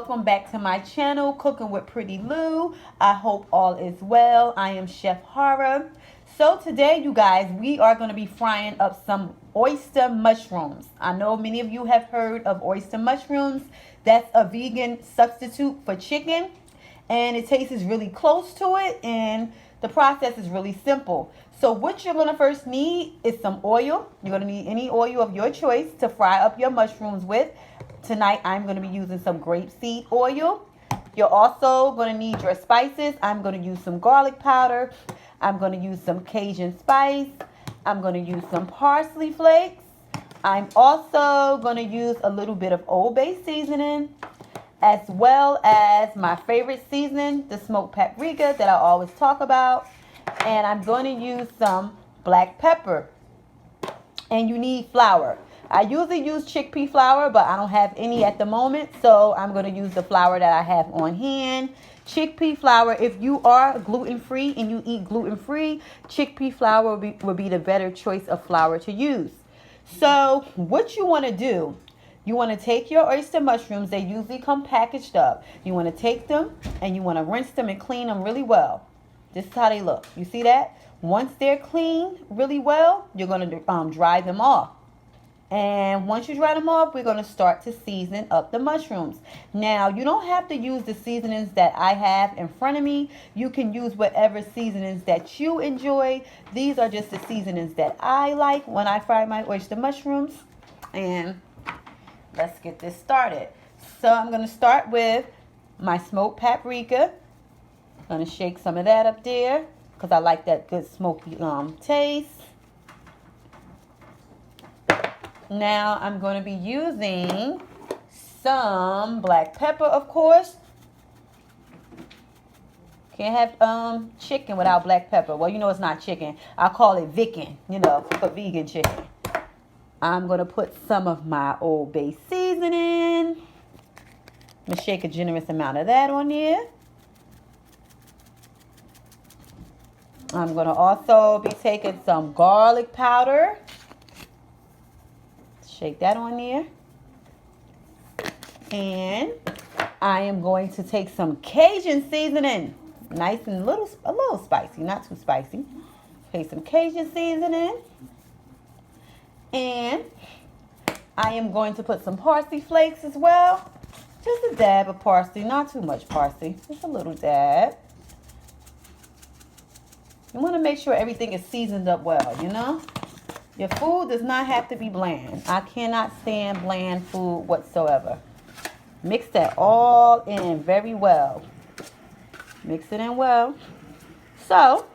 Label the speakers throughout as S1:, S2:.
S1: welcome back to my channel, Cooking with Pretty Lou. I hope all is well. I am Chef Hara. So today, you guys, we are going to be frying up some oyster mushrooms. I know many of you have heard of oyster mushrooms. That's a vegan substitute for chicken, and it tastes really close to it, and the process is really simple. So what you're going to first need is some oil. You're going to need any oil of your choice to fry up your mushrooms with. Tonight, I'm going to be using some grapeseed oil. You're also going to need your spices. I'm going to use some garlic powder. I'm going to use some Cajun spice. I'm going to use some parsley flakes. I'm also going to use a little bit of Old Bay seasoning, as well as my favorite seasoning, the smoked paprika that I always talk about. And I'm going to use some black pepper. And you need flour. I usually use chickpea flour, but I don't have any at the moment, so I'm going to use the flour that I have on hand. Chickpea flour, if you are gluten-free and you eat gluten-free, chickpea flour would be the better choice of flour to use. So what you want to do, you want to take your oyster mushrooms. They usually come packaged up. You want to take them and you want to rinse them and clean them really well. This is how they look. You see that? Once they're cleaned really well, you're going to dry them off. And once you dry them off, we're going to start to season up the mushrooms. Now, you don't have to use the seasonings that I have in front of me. You can use whatever seasonings that you enjoy. These are just the seasonings that I like when I fry my oyster mushrooms. And let's get this started. So I'm going to start with my smoked paprika. I'm going to shake some of that up there because I like that good smoky taste. Now I'm going to be using some black pepper, of course. Can't have chicken without black pepper. Well, you know it's not chicken. I call it Viking, for vegan chicken. I'm going to put some of my Old Bay seasoning. I'm going to shake a generous amount of that on there. I'm going to also be taking some garlic powder. Shake that on there. And I am going to take some Cajun seasoning. Nice and a little spicy, not too spicy. Take some Cajun seasoning. And I am going to put some parsley flakes as well. Just a dab of parsley, not too much parsley. Just a little dab. You want to make sure everything is seasoned up well, Your food does not have to be bland. I cannot stand bland food whatsoever. Mix that all in very well. Mix it in well. So,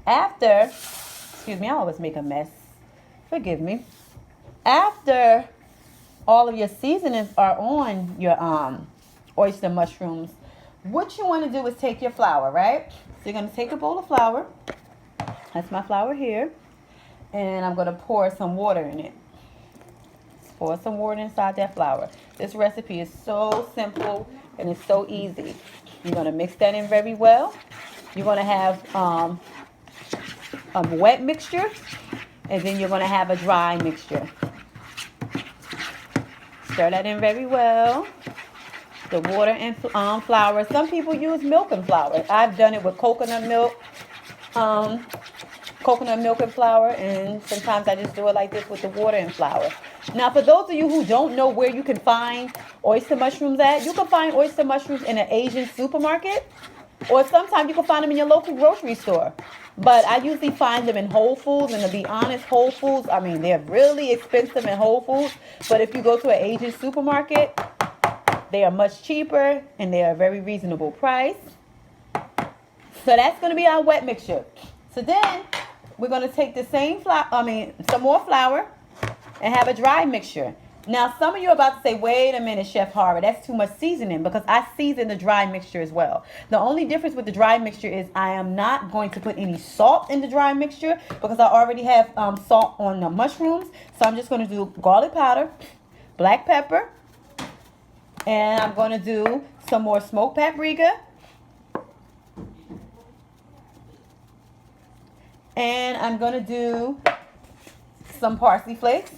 S1: excuse me, I always make a mess. Forgive me. After all of your seasonings are on your oyster mushrooms, what you want to do is take your flour, right? So you're going to take a bowl of flour. That's my flour here. And I'm going to pour some water in it. Pour some water inside that flour. This recipe is so simple and it's so easy. You're going to mix that in very well. You're going to have a wet mixture. And then you're going to have a dry mixture. Stir that in very well. The water and flour. Some people use milk and flour. I've done it with coconut milk. Coconut milk and flour, and sometimes I just do it like this with the water and flour. Now, for those of you who don't know where you can find oyster mushrooms at, you can find oyster mushrooms in an Asian supermarket, or sometimes you can find them in your local grocery store. But I usually find them in Whole Foods, and to be honest, Whole Foods, they're really expensive in Whole Foods, but if you go to an Asian supermarket, they are much cheaper, and they are a very reasonable price. So that's going to be our wet mixture. So then we're going to take the same some more flour and have a dry mixture. Now, some of you are about to say, wait a minute, Chef Hara, that's too much seasoning, because I season the dry mixture as well. The only difference with the dry mixture is I am not going to put any salt in the dry mixture because I already have salt on the mushrooms. So I'm just going to do garlic powder, black pepper, and I'm going to do some more smoked paprika. And I'm going to do some parsley flakes.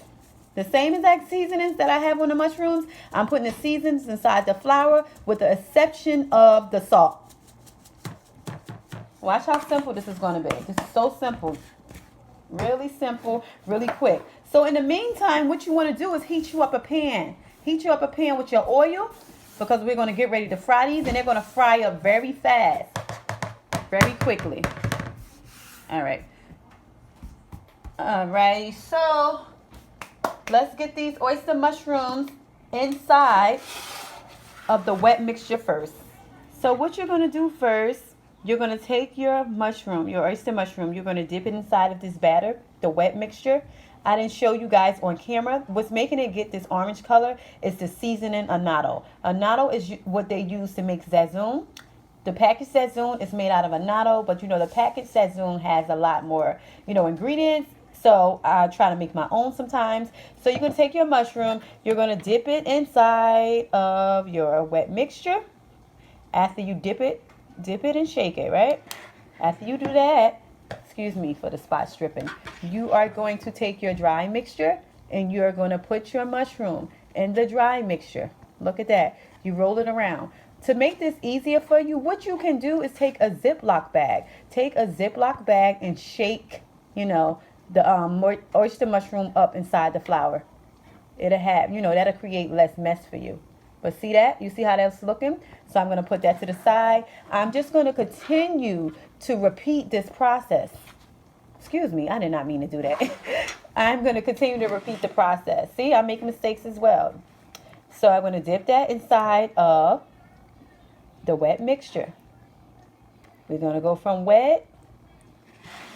S1: The same exact seasonings that I have on the mushrooms, I'm putting the seasonings inside the flour with the exception of the salt. Watch how simple this is going to be. This is so simple. Really simple, really quick. So in the meantime, what you want to do is heat you up a pan. Heat you up a pan with your oil because we're going to get ready to fry these and they're going to fry up very fast, very quickly. All right. All right. So let's get these oyster mushrooms inside of the wet mixture first. So what you're going to do first, you're going to take your mushroom, your oyster mushroom, you're going to dip it inside of this batter, the wet mixture. I didn't show you guys on camera. What's making it get this orange color is the seasoning annatto. Annatto is what they use to make Cajun. The packaged Cajun is made out of annatto, but you know the packaged Cajun has a lot more, ingredients. So I try to make my own sometimes. So you're going to take your mushroom, you're going to dip it inside of your wet mixture. After you dip it and shake it, right? After you do that, excuse me for the spot stripping, you are going to take your dry mixture and you're going to put your mushroom in the dry mixture. Look at that. You roll it around. To make this easier for you, what you can do is take a Ziploc bag. Take a Ziploc bag and shake, the oyster mushroom up inside the flour. It'll have, that'll create less mess for you. But see that? You see how that's looking? So I'm going to put that to the side. I'm just going to continue to repeat this process. Excuse me, I did not mean to do that. I'm going to continue to repeat the process. See, I make mistakes as well. So I'm going to dip that inside of the wet mixture. We're going to go from wet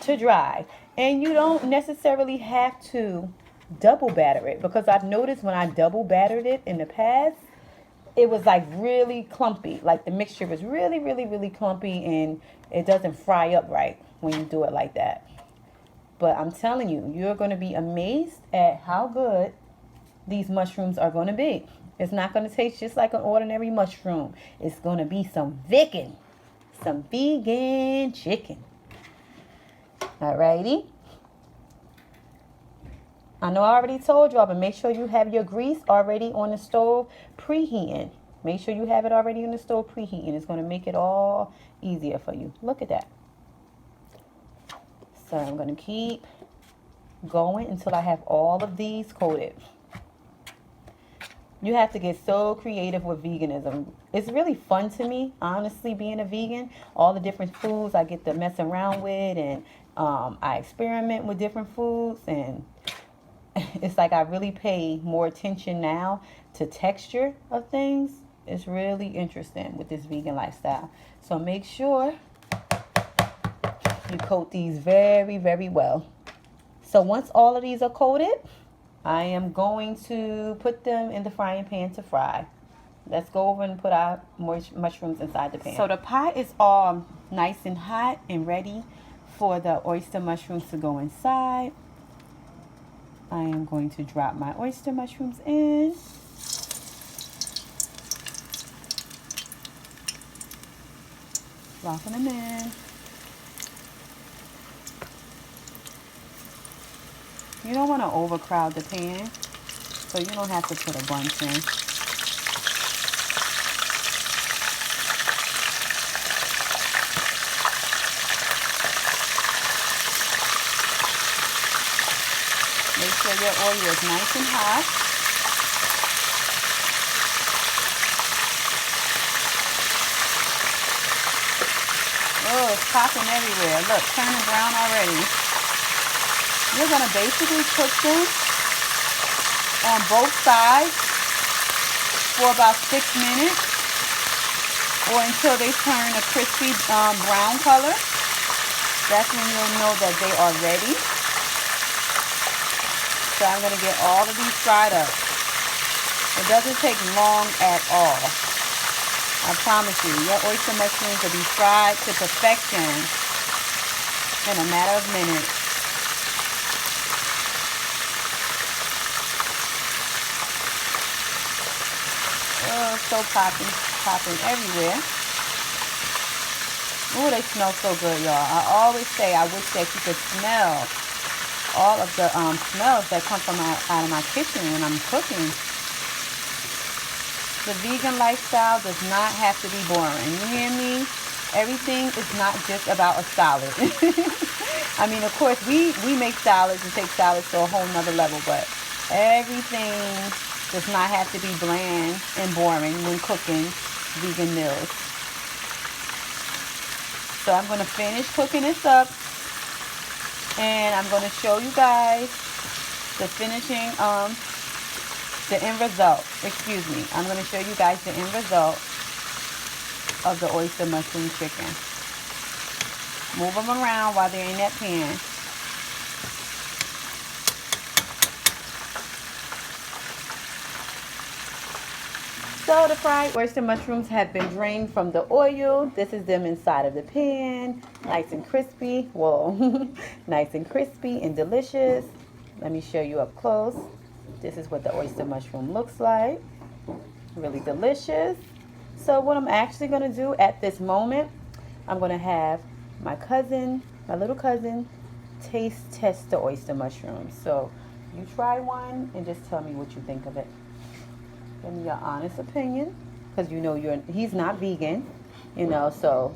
S1: to dry. And you don't necessarily have to double batter it because I've noticed when I double battered it in the past, it was like really clumpy. Like the mixture was really, really, really clumpy and it doesn't fry up right when you do it like that. But I'm telling you, you're going to be amazed at how good these mushrooms are going to be. It's not going to taste just like an ordinary mushroom. It's going to be some vegan chicken. Alrighty. I know I already told y'all, but make sure you have your grease already on the stove preheating. Make sure you have it already on the stove preheating. It's going to make it all easier for you. Look at that. So I'm going to keep going until I have all of these coated. You have to get so creative with veganism. It's really fun to me, honestly, being a vegan. All the different foods I get to mess around with, and I experiment with different foods, and it's like I really pay more attention now to texture of things. It's really interesting with this vegan lifestyle. So make sure you coat these very, very well. So once all of these are coated, I am going to put them in the frying pan to fry. Let's go over and put our mushrooms inside the pan. So the pot is all nice and hot and ready for the oyster mushrooms to go inside. I am going to drop my oyster mushrooms in. Dropping them in. You don't want to overcrowd the pan, so you don't have to put a bunch in. Make sure your oil is nice and hot. Oh, it's popping everywhere. Look, turning brown already. You're going to basically cook them on both sides for about 6 minutes or until they turn a crispy brown color. That's when you'll know that they are ready. So I'm going to get all of these fried up. It doesn't take long at all. I promise you, your oyster mushrooms will be fried to perfection in a matter of minutes. Oh, so popping everywhere. Oh, they smell so good, y'all. I always say I wish that you could smell all of the smells that come from out of my kitchen when I'm cooking. The vegan lifestyle does not have to be boring. You hear me? Everything is not just about a salad. I mean, of course, we make salads and take salads to a whole nother level, but everything does not have to be bland and boring when cooking vegan meals. So I'm going to finish cooking this up, and I'm going to show you guys the finishing, the end result. Excuse me. I'm going to show you guys the end result of the oyster mushroom chicken. Move them around while they're in that pan. So the fried oyster mushrooms have been drained from the oil. This is them inside of the pan. Nice and crispy. Whoa. Nice and crispy and delicious. Let me show you up close. This is what the oyster mushroom looks like. Really delicious. So what I'm actually going to do at this moment, I'm going to have my little cousin, taste test the oyster mushrooms. So you try one and just tell me what you think of it. Give me your honest opinion, because you know he's not vegan, you know, so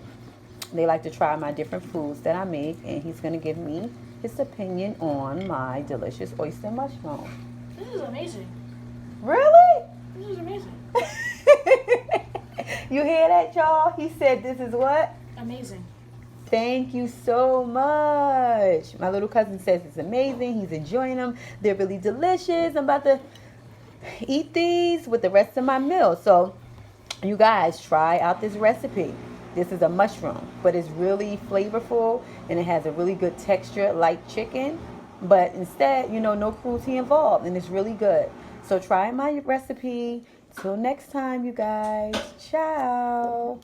S1: they like to try my different foods that I make, and he's going to give me his opinion on my delicious oyster mushroom.
S2: This is amazing.
S1: Really?
S2: This is amazing.
S1: You hear that, y'all? He said this is what?
S2: Amazing.
S1: Thank you so much. My little cousin says it's amazing. He's enjoying them. They're really delicious. I'm about to eat these with the rest of my meal. So you guys try out this recipe. This is a mushroom, but it's really flavorful, and it has a really good texture like chicken, but instead, you know, no cruelty involved, and it's really good. So try my recipe. Till next time, you guys. Ciao.